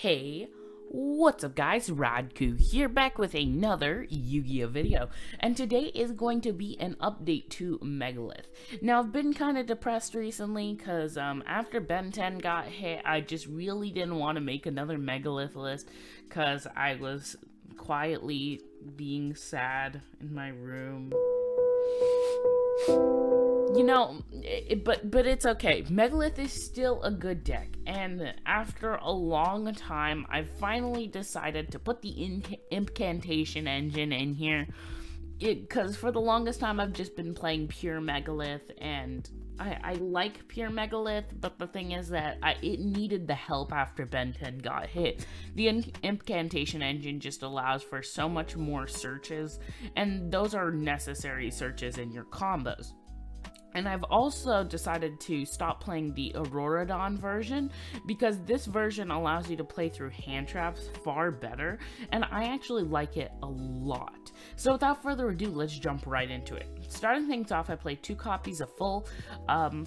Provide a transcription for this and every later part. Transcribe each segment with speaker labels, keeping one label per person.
Speaker 1: Hey, what's up guys, Radku here, back with another Yu-Gi-Oh video, and today is going to be an update to Megalith. Now, I've been kind of depressed recently, because after Ben 10 got hit, I just really didn't want to make another Megalith list, because I was quietly being sad in my room. You know, but it's okay. Megalith is still a good deck, and after a long time, I finally decided to put the incantation engine in here. Because for the longest time, I've just been playing pure Megalith, and I like pure Megalith, but the thing is that it needed the help after Ben 10 got hit. The incantation engine just allows for so much more searches, and those are necessary searches in your combos. And I've also decided to stop playing the Auroradon version, because this version allows you to play through hand traps far better, and I actually like it a lot. So without further ado, let's jump right into it. Starting things off, I played 2 copies of Full.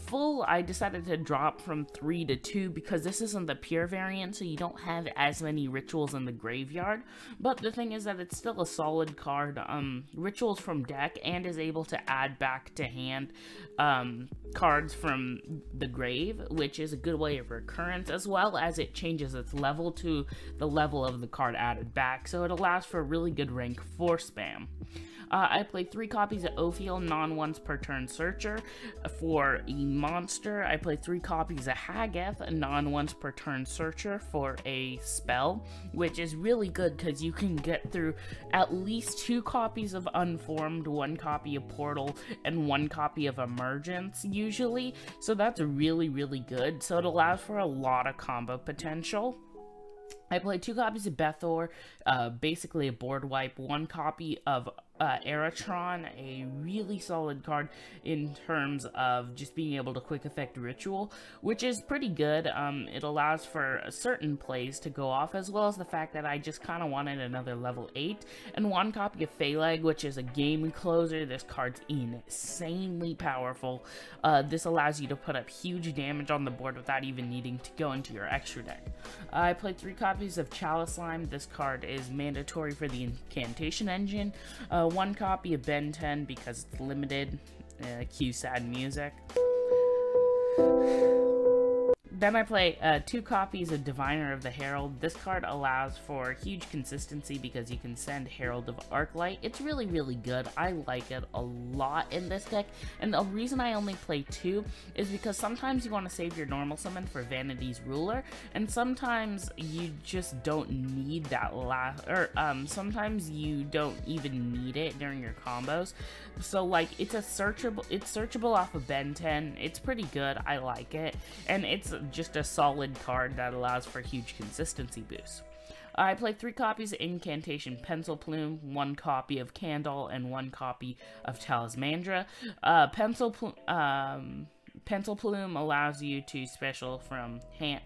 Speaker 1: Full, I decided to drop from 3 to 2 because this isn't the pure variant, so you don't have as many rituals in the graveyard. But the thing is that it's still a solid card. Rituals from deck, and is able to add back to hand cards from the grave, which is a good way of recurrence, as well as it changes its level to the level of the card added back, so it allows for really good rank 4 spam. I played 3 copies of Ophiel, non-once per turn searcher. For a monster, I played 3 copies of Hageth, non-once per turn searcher for a spell, which is really good because you can get through at least 2 copies of Unformed, 1 copy of Portal, and 1 copy of Emergence usually, so that's really good. So it allows for a lot of combo potential. I played 2 copies of Bethor, basically a board wipe, 1 copy of Eratron, a really solid card in terms of just being able to quick effect ritual, which is pretty good. It allows for certain plays to go off, as well as the fact that I just kind of wanted another level 8, and 1 copy of Phaleg, which is a game closer. This card's insanely powerful. This allows you to put up huge damage on the board without even needing to go into your extra deck. I played 3 copies of Chalice Slime. This card is mandatory for the incantation engine. 1 copy of Ben 10 because it's limited. Cue sad music. Then I play 2 copies of Diviner of the Herald. This card allows for huge consistency because you can send Herald of Arclight. It's really good. I like it a lot in this deck, and the reason I only play 2 is because sometimes you want to save your normal summon for Vanity's Ruler, and sometimes you just don't need that sometimes you don't even need it during your combos. So like, it's searchable off of Ben 10. It's pretty good. I like it, and it's just a solid card that allows for huge consistency boost. I played 3 copies of Incantation Pencil Plume, 1 copy of Candle, and 1 copy of Talismandra. Pencil Plume allows you to special from hand,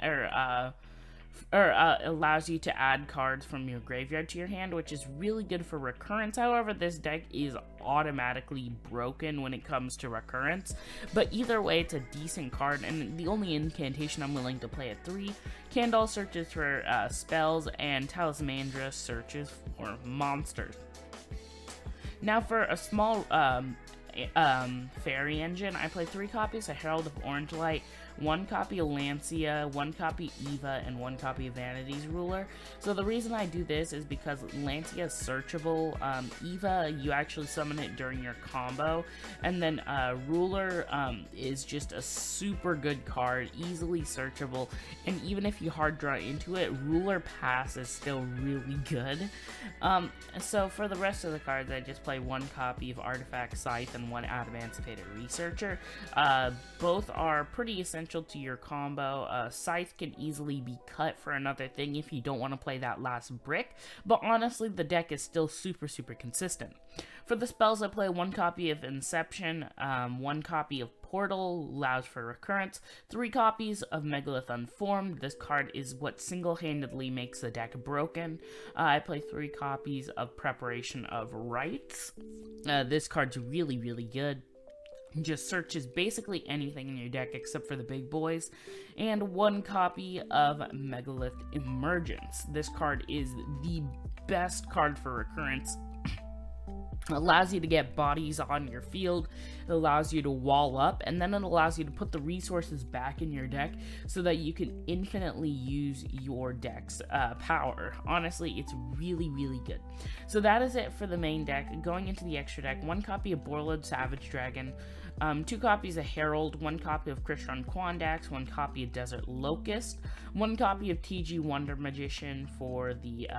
Speaker 1: allows you to add cards from your graveyard to your hand, which is really good for recurrence. However, this deck is automatically broken when it comes to recurrence, but either way, it's a decent card, and the only incantation I'm willing to play at 3. Candle searches for spells, and Talismandra searches for monsters. Now for a small fairy engine, I play 3 copies of Herald of Orange Light, 1 copy of Lancia, 1 copy Eva, and 1 copy of Vanity's Ruler. So the reason I do this is because Lancia is searchable. Eva, you actually summon it during your combo, and then Ruler is just a super good card, easily searchable, and even if you hard draw into it, Ruler Pass is still really good. So for the rest of the cards, I just play 1 copy of Artifact Scythe and 1 Adamantipated Researcher. Both are pretty essential to your combo. Scythe can easily be cut for another thing if you don't want to play that last brick, but honestly, the deck is still super consistent. For the spells, I play 1 copy of Inception, 1 copy of Portal, allows for recurrence, 3 copies of Megalith Unformed. This card is what single-handedly makes the deck broken. I play 3 copies of Preparation of Rites. This card's really good. just searches basically anything in your deck except for the big boys, and 1 copy of Megalith Emergence. This card is the best card for recurrence. It allows you to get bodies on your field, it allows you to wall up, and then it allows you to put the resources back in your deck so that you can infinitely use your deck's power. Honestly, it's really, really good. So that is it for the main deck. Going into the extra deck, 1 copy of Borreload Savage Dragon, 2 copies of Herald, 1 copy of Crystron Quandax, 1 copy of Desert Locust, 1 copy of TG Wonder Magician for the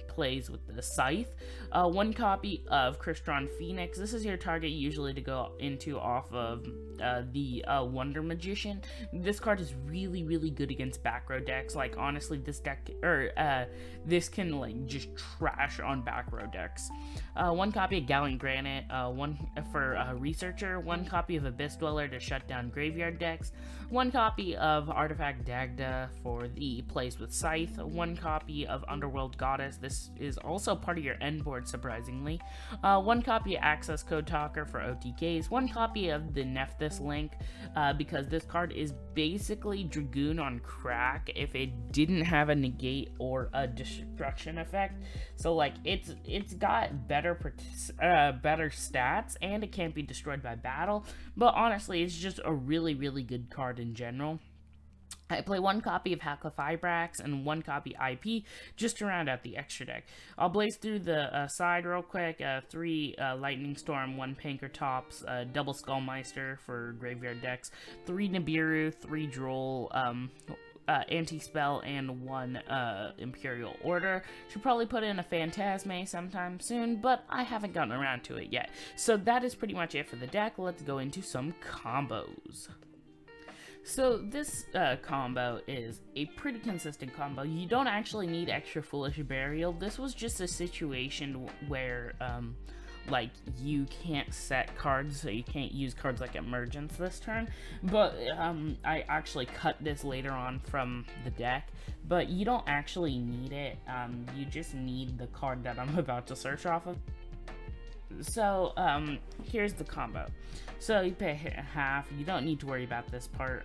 Speaker 1: plays with the Scythe, 1 copy of Crystron Phoenix. This is your target usually to go into off of the Wonder Magician. This card is really, really good against back row decks. Like, honestly, this deck, this can, like, just trash on back row decks. 1 copy of Gallant Granite, 1 for Researcher, 1 copy of Abyss Dweller to shut down graveyard decks, 1 copy of Artifact Dagda for the plays with Scythe, 1 copy of Underworld Goddess. This is also part of your end board, surprisingly. 1 copy of Access Code Talker for OTKs, 1 copy of the Nephthys Link, because this card is basically Dragoon on crack if it didn't have a negate or a destruction effect. So, like, it's got better stats, and it can't be destroyed by battle, but honestly, it's just a really, really good card in general. I play 1 copy of Hackle Fibrax and 1 copy IP just to round out the extra deck. I'll blaze through the side real quick. 3 Lightning Storm, 1 Pankratops, double Skullmeister for graveyard decks, 3 Nibiru, 3 Droll, Anti-Spell, and 1 Imperial Order. Should probably put in a Phantasme sometime soon, but I haven't gotten around to it yet. So that is pretty much it for the deck. Let's go into some combos. So this combo is a pretty consistent combo. You don't actually need extra Foolish Burial. This was just a situation where like, you can't set cards, so you can't use cards like Emergence this turn, but I actually cut this later on from the deck, but you don't actually need it. You just need the card that I'm about to search off of. So here's the combo. So you pay half. You don't need to worry about this part.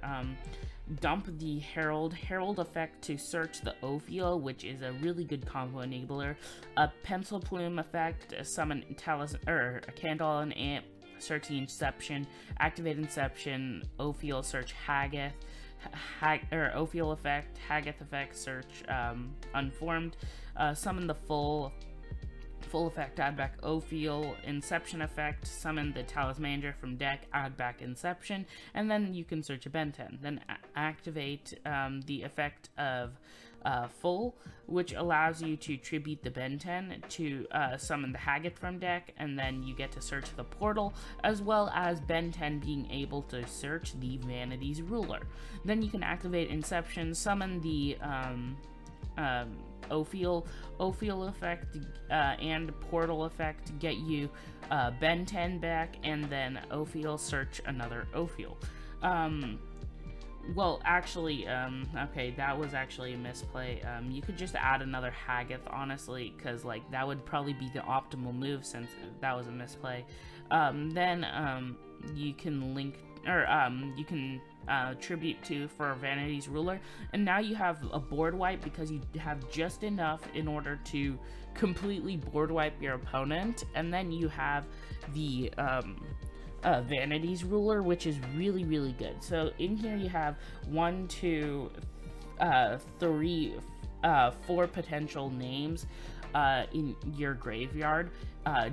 Speaker 1: Dump the Herald effect to search the Ophiel, which is a really good combo enabler. A Pencil Plume effect, summon a Candle and Amp, search the Inception, activate Inception, Ophiel, search Haggith, Ophiel effect, Haggith effect, search Unformed, summon the full effect, add back Ophiel, Inception effect, summon the Talismander from deck, add back Inception, and then you can search a Ben 10. Then activate the effect of Full, which allows you to tribute the Ben 10 to summon the Haggith from deck, and then you get to search the Portal, as well as Ben 10 being able to search the Vanity's Ruler. Then you can activate Inception, summon the Ophiel effect and Portal effect to get you Ben 10 back, and then Ophiel, search another Ophiel. Well, actually, okay, that was actually a misplay. You could just add another Haggith, honestly, because, like, that would probably be the optimal move since that was a misplay. Then you can link, or you can tribute to for Vanity's Ruler, and now you have a board wipe because you have just enough in order to completely board wipe your opponent, and then you have the Vanity's Ruler, which is really, really good. So in here you have 1, 2, 3, 4 potential names in your graveyard,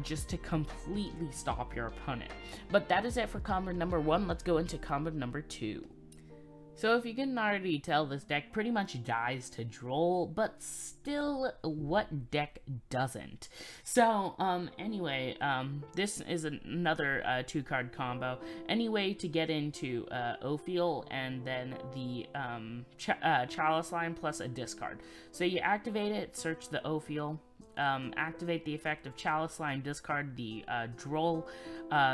Speaker 1: just to completely stop your opponent. But that is it for combo number 1. Let's go into combo number 2. So if you couldn't already tell, this deck pretty much dies to Droll, but still, what deck doesn't? So, anyway, this is another 2-card combo. Anyway, to get into Ophiel, and then the Chalice line plus a discard. So you activate it, search the Ophiel, activate the effect of Chalice Line, discard the Droll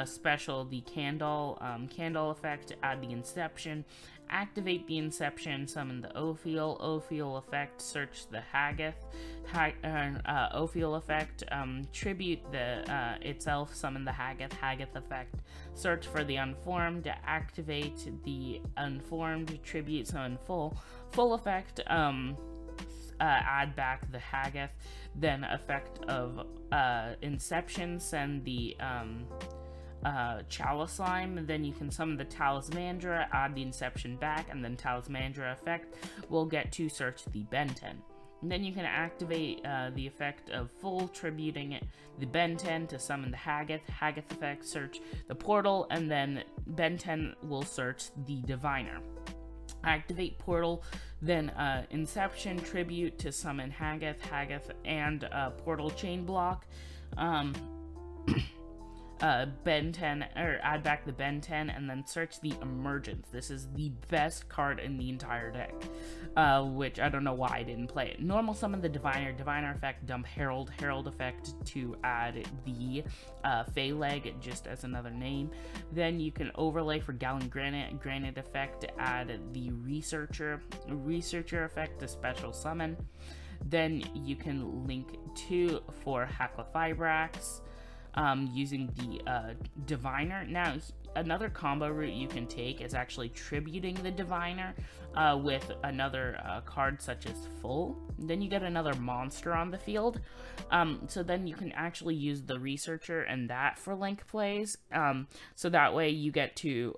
Speaker 1: special, the Candle effect, add the Inception, activate the Inception, summon the Ophiel effect, search the Haggith, Ophiel effect, tribute the itself, summon the Haggith effect, search for the Unformed, activate the Unformed, tribute, summon full effect, add back the Haggith, then effect of Inception, send the Chalice Slime, then you can summon the Talismandra, add the Inception back, and then Talismandra effect will get to search the Ben 10. And then you can activate the effect of full, tributing the Ben 10 to summon the Haggith effect, search the portal, and then Ben 10 will search the Diviner. Activate portal, then Inception, tribute to summon Haggith, and portal chain block. Ben 10, or add back the Ben 10, and then search the Emergence. This is the best card in the entire deck, which I don't know why I didn't play it. Normal summon the Diviner effect, dump Herald effect to add the Phaleg, just as another name. Then you can overlay for Gallon Granite effect to add the Researcher effect to special summon. Then you can link 2 for Hacklefibrax, using the Diviner. Now, another combo route you can take is actually tributing the Diviner with another card such as Full. Then you get another monster on the field. So then you can actually use the Researcher and that for link plays. So that way you get to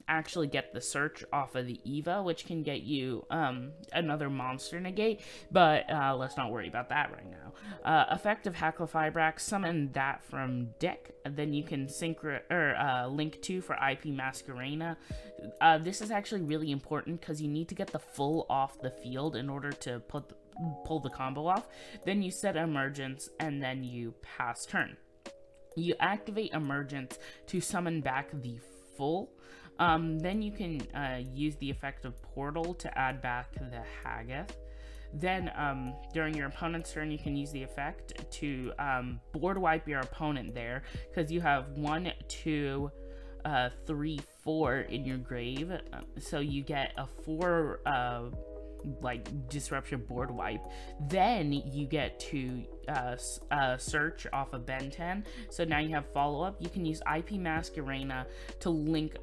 Speaker 1: actually get the search off of the Eva, which can get you another monster negate, but let's not worry about that right now. Effect of Hacklefibrax, summon that from deck, and then you can link 2 for IP Masquerena. This is actually really important because you need to get the full off the field in order to pull the combo off. Then you set Emergence, and then you pass turn. You activate Emergence to summon back the full. Then you can use the effect of Portal to add back the Haggith. Then during your opponent's turn, you can use the effect to board wipe your opponent there, because you have 1, 2, 3, 4 in your grave. So you get a 4 disruption board wipe. Then you get to search off of Ben 10. So now you have follow-up. You can use IP Masquerena to link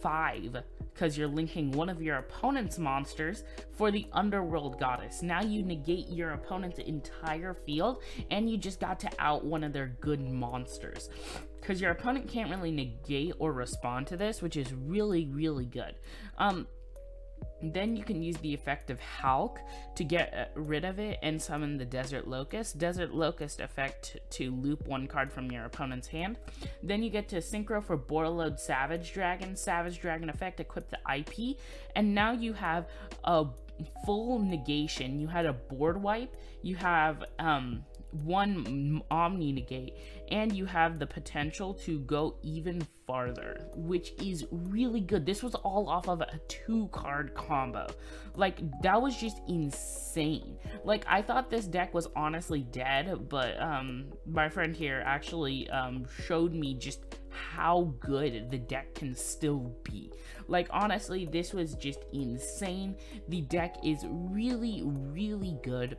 Speaker 1: 5, because you're linking one of your opponent's monsters for the Underworld Goddess. Now you negate your opponent's entire field, and you just got to out one of their good monsters, because your opponent can't really negate or respond to this, which is really, really good. Then you can use the effect of Hulk to get rid of it and summon the Desert Locust. Desert Locust effect to loop 1 card from your opponent's hand. Then you get to synchro for Borreload Savage Dragon. Savage Dragon effect, equip the IP. And now you have a full negation. You had a board wipe. You have 1 Omni negate, and you have the potential to go even farther, which is really good. This was all off of a 2-card combo. Like, that was just insane. Like, I thought this deck was honestly dead, but my friend here actually showed me just how good the deck can still be. Like, honestly, this was just insane. The deck is really, really good.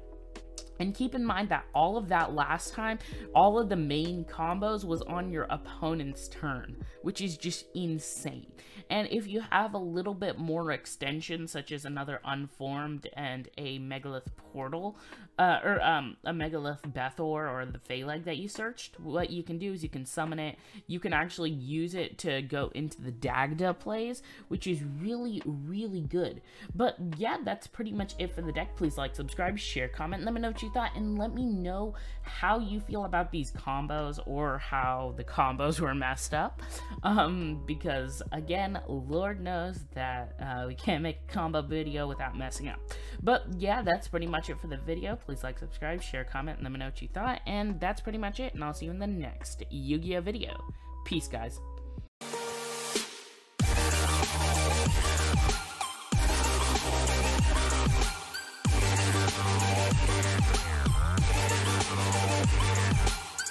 Speaker 1: And keep in mind that all of that last time, all of the main combos was on your opponent's turn, which is just insane. And if you have a little bit more extension, such as another Unformed and a Megalith Portal, or a Megalith Bethor or the Phaleg that you searched, what you can do is you can summon it. You can actually use it to go into the Dagda plays, which is really, really good. But yeah, that's pretty much it for the deck. Please like, subscribe, share, comment, let me know what you thought, and let me know how you feel about these combos, or how the combos were messed up, because again, Lord knows that we can't make a combo video without messing up. But yeah, that's pretty much it for the video. Please like, subscribe, share, comment, and let me know what you thought, and that's pretty much it, and I'll see you in the next Yu-Gi-Oh video. Peace, guys.